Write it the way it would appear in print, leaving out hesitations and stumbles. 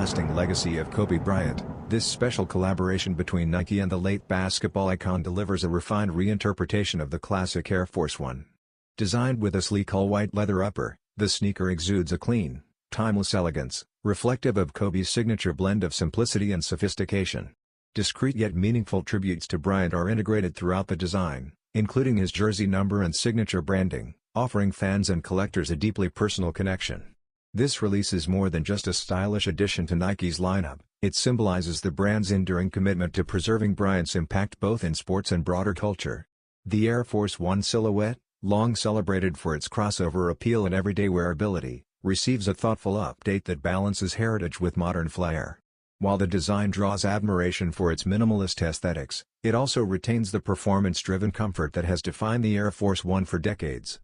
lasting legacy of Kobe Bryant, this special collaboration between Nike and the late basketball icon delivers a refined reinterpretation of the classic Air Force 1. Designed with a sleek all-white leather upper, the sneaker exudes a clean, timeless elegance, reflective of Kobe's signature blend of simplicity and sophistication. Discreet yet meaningful tributes to Bryant are integrated throughout the design, including his jersey number and signature branding, offering fans and collectors a deeply personal connection. This release is more than just a stylish addition to Nike's lineup, it symbolizes the brand's enduring commitment to preserving Bryant's impact both in sports and broader culture. The Air Force 1 silhouette, long celebrated for its crossover appeal and everyday wearability, receives a thoughtful update that balances heritage with modern flair. While the design draws admiration for its minimalist aesthetics, it also retains the performance-driven comfort that has defined the Air Force 1 for decades.